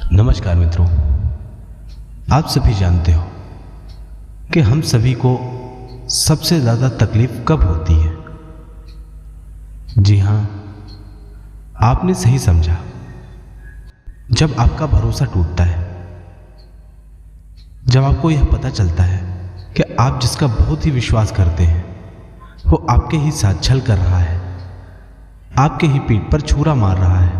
नमस्कार मित्रों, आप सभी जानते हो कि हम सभी को सबसे ज़्यादा तकलीफ कब होती है। जी हाँ, आपने सही समझा, जब आपका भरोसा टूटता है, जब आपको यह पता चलता है कि आप जिसका बहुत ही विश्वास करते हैं वो आपके ही साथ छल कर रहा है, आपके ही पीठ पर छुरा मार रहा है।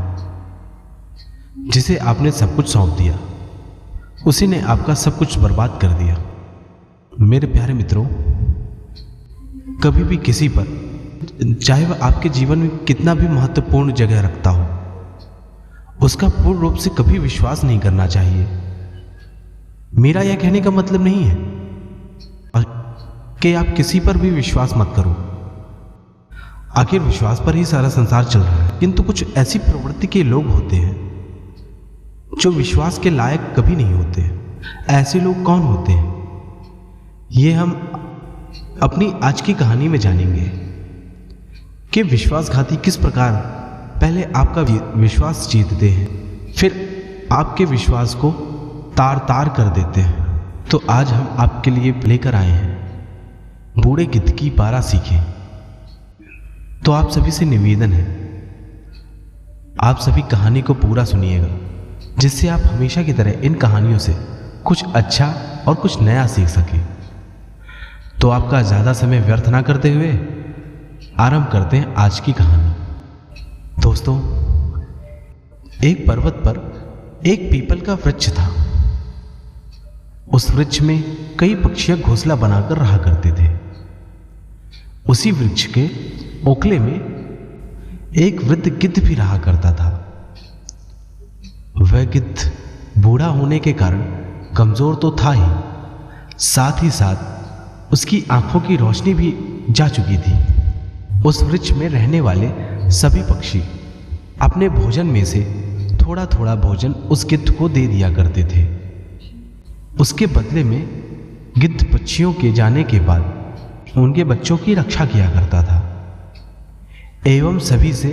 जिसे आपने सब कुछ सौंप दिया, उसी ने आपका सब कुछ बर्बाद कर दिया। मेरे प्यारे मित्रों, कभी भी किसी पर, चाहे वह आपके जीवन में कितना भी महत्वपूर्ण जगह रखता हो, उसका पूर्ण रूप से कभी विश्वास नहीं करना चाहिए। मेरा यह कहने का मतलब नहीं है कि आप किसी पर भी विश्वास मत करो। आखिर विश्वास पर ही सारा संसार चल रहा है। किंतु कुछ ऐसी प्रवृत्ति के लोग होते हैं जो विश्वास के लायक कभी नहीं होते। ऐसे लोग कौन होते हैं, ये हम अपनी आज की कहानी में जानेंगे कि विश्वासघाती किस प्रकार पहले आपका विश्वास जीतते हैं, फिर आपके विश्वास को तार तार कर देते हैं। तो आज हम आपके लिए लेकर आए हैं बूढ़े गिद्ध की 12 सीखें। तो आप सभी से निवेदन है, आप सभी कहानी को पूरा सुनिएगा, जिससे आप हमेशा की तरह इन कहानियों से कुछ अच्छा और कुछ नया सीख सकें। तो आपका ज़्यादा समय व्यर्थ ना करते हुए आरंभ करते हैं आज की कहानी। दोस्तों, एक पर्वत पर एक पीपल का वृक्ष था। उस वृक्ष में कई पक्षी घोंसला बनाकर रहा करते थे। उसी वृक्ष के ओखले में एक वृद्ध गिद्ध भी रहा करता था। वह गिद्ध बूढ़ा होने के कारण कमजोर तो था ही, साथ ही साथ उसकी आंखों की रोशनी भी जा चुकी थी। उस वृक्ष में रहने वाले सभी पक्षी अपने भोजन में से थोड़ा थोड़ा भोजन उस गिद्ध को दे दिया करते थे। उसके बदले में गिद्ध पक्षियों के जाने के बाद उनके बच्चों की रक्षा किया करता था एवं सभी से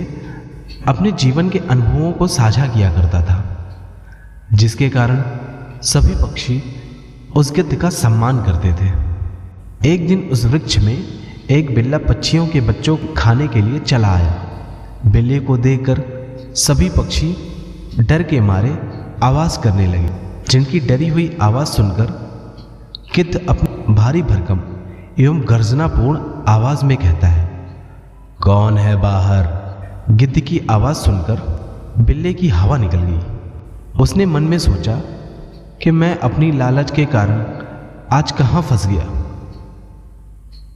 अपने जीवन के अनुभवों को साझा किया करता था, जिसके कारण सभी पक्षी उस गिद्ध का सम्मान करते थे। एक दिन उस वृक्ष में एक बिल्ला पक्षियों के बच्चों को खाने के लिए चला आया। बिल्ले को देखकर सभी पक्षी डर के मारे आवाज करने लगे, जिनकी डरी हुई आवाज सुनकर गिद्ध अपनी भारी भरकम एवं गर्जनापूर्ण आवाज में कहता है, कौन है बाहर। गिद्ध की आवाज सुनकर बिल्ले की हवा निकल गई। उसने मन में सोचा कि मैं अपनी लालच के कारण आज कहाँ फंस गया।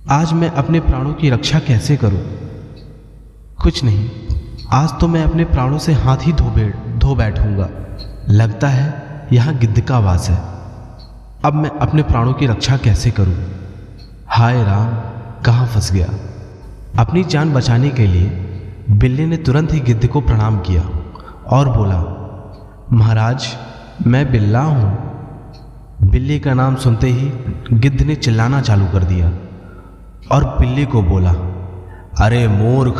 आज मैं अपने प्राणों की रक्षा कैसे करूं? कुछ नहीं, आज तो मैं अपने प्राणों से हाथ ही धो बैठूंगा। लगता है यहाँ गिद्ध का वास है। अब मैं अपने प्राणों की रक्षा कैसे करूं? हाय राम, कहाँ फंस गया। अपनी जान बचाने के लिए बिल्ली ने तुरंत ही गिद्ध को प्रणाम किया और बोला, महाराज, मैं बिल्ला हूं। बिल्ली का नाम सुनते ही गिद्ध ने चिल्लाना चालू कर दिया और बिल्ली को बोला, अरे मूर्ख,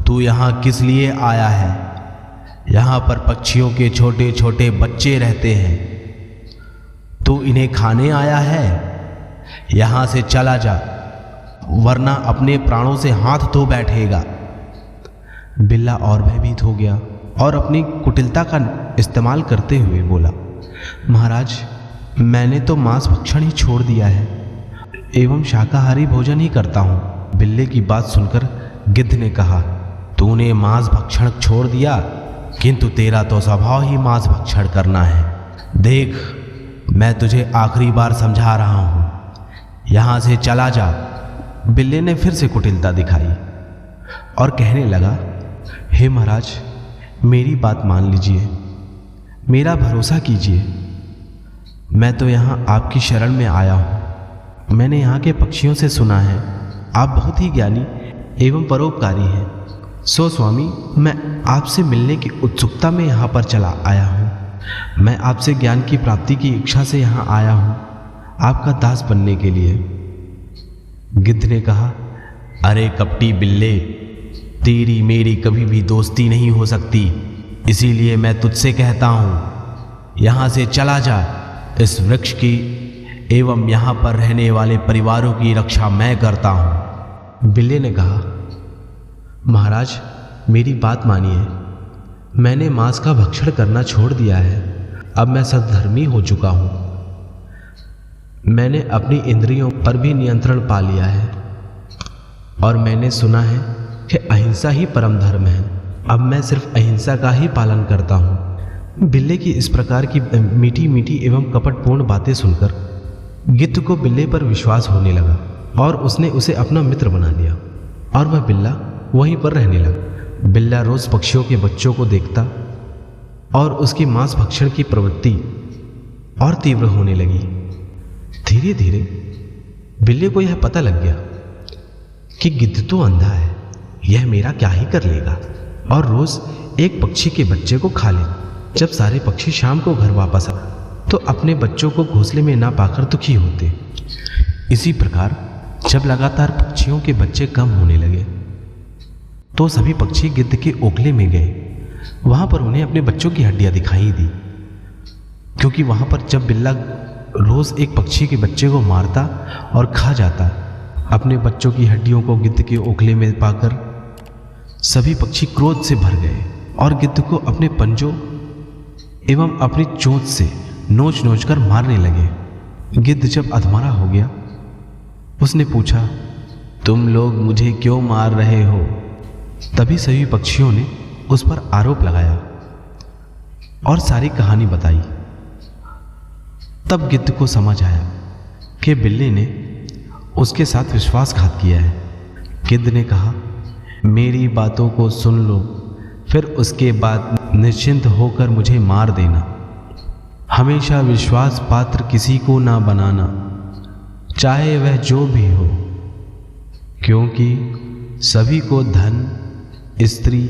तू यहाँ किस लिए आया है? यहाँ पर पक्षियों के छोटे छोटे बच्चे रहते हैं, तू इन्हें खाने आया है? यहाँ से चला जा, वरना अपने प्राणों से हाथ धो बैठेगा। बिल्ला और भयभीत हो गया और अपनी कुटिलता का इस्तेमाल करते हुए बोला, महाराज, मैंने तो मांस भक्षण ही छोड़ दिया है एवं शाकाहारी भोजन ही करता हूँ। बिल्ले की बात सुनकर गिद्ध ने कहा, तूने मांस भक्षण छोड़ दिया, किंतु तेरा तो स्वभाव ही मांस भक्षण करना है। देख, मैं तुझे आखिरी बार समझा रहा हूँ, यहाँ से चला जा। बिल्ले ने फिर से कुटिलता दिखाई और कहने लगा, हे महाराज, मेरी बात मान लीजिए, मेरा भरोसा कीजिए। मैं तो यहाँ आपकी शरण में आया हूँ। मैंने यहाँ के पक्षियों से सुना है आप बहुत ही ज्ञानी एवं परोपकारी हैं। सो स्वामी, मैं आपसे मिलने की उत्सुकता में यहाँ पर चला आया हूँ। मैं आपसे ज्ञान की प्राप्ति की इच्छा से यहाँ आया हूँ, आपका दास बनने के लिए। गिद्ध ने कहा, अरे कपटी बिल्ले, तेरी मेरी कभी भी दोस्ती नहीं हो सकती, इसीलिए मैं तुझसे कहता हूं, यहाँ से चला जा। इस वृक्ष की एवं यहाँ पर रहने वाले परिवारों की रक्षा मैं करता हूँ। बिल्ली ने कहा, महाराज मेरी बात मानिए, मैंने मांस का भक्षण करना छोड़ दिया है। अब मैं सद्धर्मी हो चुका हूँ। मैंने अपनी इंद्रियों पर भी नियंत्रण पा लिया है और मैंने सुना है कि अहिंसा ही परम धर्म है। अब मैं सिर्फ अहिंसा का ही पालन करता हूँ। बिल्ली की इस प्रकार की मीठी मीठी एवं कपटपूर्ण बातें सुनकर गिद्ध को बिल्ली पर विश्वास होने लगा और उसने उसे अपना मित्र बना लिया और वह बिल्ला वहीं पर रहने लगा। बिल्ला रोज पक्षियों के बच्चों को देखता और उसकी मांस भक्षण की प्रवृत्ति और तीव्र होने लगी। धीरे धीरे बिल्ली को यह पता लग गया कि गिद्ध तो अंधा है, यह मेरा क्या ही कर लेगा, और रोज एक पक्षी के बच्चे को खा ले। जब सारे पक्षी शाम को घर वापस आ तो अपने बच्चों को घोंसले में ना पाकर दुखी होते। इसी प्रकार जब लगातार पक्षियों के बच्चे कम होने लगे तो सभी पक्षी गिद्ध के ओखले में गए। वहां पर उन्हें अपने बच्चों की हड्डियां दिखाई दी, क्योंकि वहां पर जब बिल्ला रोज एक पक्षी के बच्चे को मारता और खा जाता, अपने बच्चों की हड्डियों को गिद्ध के ओखले में पाकर सभी पक्षी क्रोध से भर गए और गिद्ध को अपने पंजों एवं अपनी चोंच से नोच नोच कर मारने लगे। गिद्ध जब अधमरा हो गया, उसने पूछा, तुम लोग मुझे क्यों मार रहे हो? तभी सभी पक्षियों ने उस पर आरोप लगाया और सारी कहानी बताई। तब गिद्ध को समझ आया कि बिल्ली ने उसके साथ विश्वासघात किया है। गिद्ध ने कहा, मेरी बातों को सुन लो, फिर उसके बाद निश्चिंत होकर मुझे मार देना। हमेशा विश्वास पात्र किसी को ना बनाना, चाहे वह जो भी हो, क्योंकि सभी को धन, स्त्री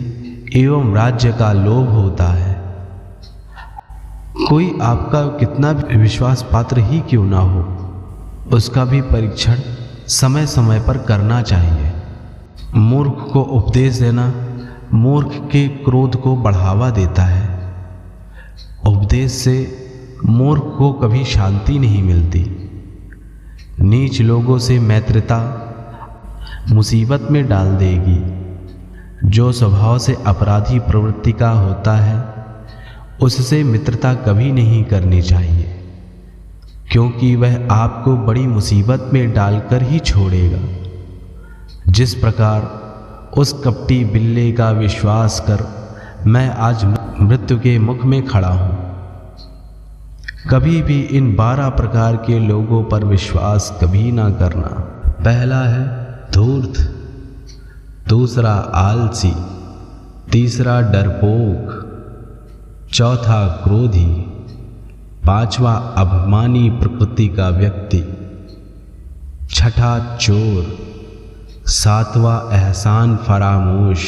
एवं राज्य का लोभ होता है। कोई आपका कितना भी विश्वास पात्र ही क्यों ना हो, उसका भी परीक्षण समय समय पर करना चाहिए। मूर्ख को उपदेश देना मूर्ख के क्रोध को बढ़ावा देता है। उपदेश से मूर्ख को कभी शांति नहीं मिलती। नीच लोगों से मैत्रिता मुसीबत में डाल देगी। जो स्वभाव से अपराधी प्रवृत्ति का होता है, उससे मित्रता कभी नहीं करनी चाहिए, क्योंकि वह आपको बड़ी मुसीबत में डालकर ही छोड़ेगा। जिस प्रकार उस कपटी बिल्ली का विश्वास कर मैं आज मृत्यु के मुख में खड़ा हूं। कभी भी इन 12 प्रकार के लोगों पर विश्वास कभी ना करना। पहला है धूर्त, दूसरा आलसी, तीसरा डरपोक, चौथा क्रोधी, पांचवा अभिमानी प्रकृति का व्यक्ति, छठा चोर, सातवां एहसान फरामोश,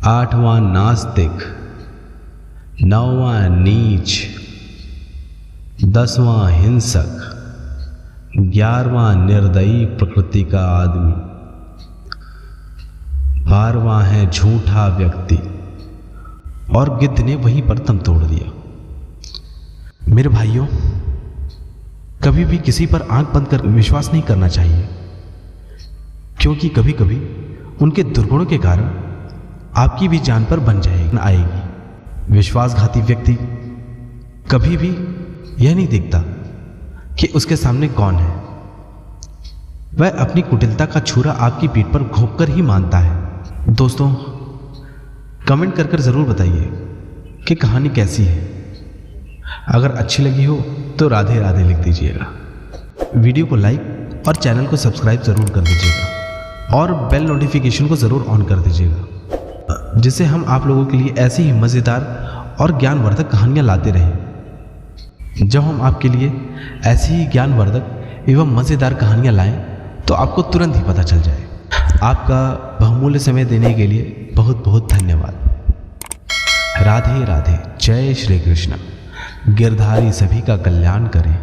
आठवां नास्तिक, नौवां नीच, 10वां हिंसक, 11वां निर्दयी प्रकृति का आदमी, 12वां है झूठा व्यक्ति। और गिद्ध ने वहीं पर दम तोड़ दिया। मेरे भाइयों, कभी भी किसी पर आंख बंद कर विश्वास नहीं करना चाहिए, क्योंकि कभी कभी उनके दुर्गुणों के कारण आपकी भी जान पर बन आएगी। विश्वासघाती व्यक्ति कभी भी यह नहीं देखता कि उसके सामने कौन है। वह अपनी कुटिलता का छुरा आपकी पीठ पर घोंपकर ही मानता है। दोस्तों, कमेंट कर जरूर बताइए कि कहानी कैसी है। अगर अच्छी लगी हो तो राधे राधे लिख दीजिएगा। वीडियो को लाइक और चैनल को सब्सक्राइब जरूर कर दीजिएगा और बेल नोटिफिकेशन को ज़रूर ऑन कर दीजिएगा, जिससे हम आप लोगों के लिए ऐसी ही मज़ेदार और ज्ञानवर्धक कहानियाँ लाते रहें। जब हम आपके लिए ऐसी ही ज्ञानवर्धक एवं मज़ेदार कहानियाँ लाएं तो आपको तुरंत ही पता चल जाए। आपका बहुमूल्य समय देने के लिए बहुत बहुत धन्यवाद। राधे राधे। जय श्री कृष्ण। गिरधारी सभी का कल्याण करें।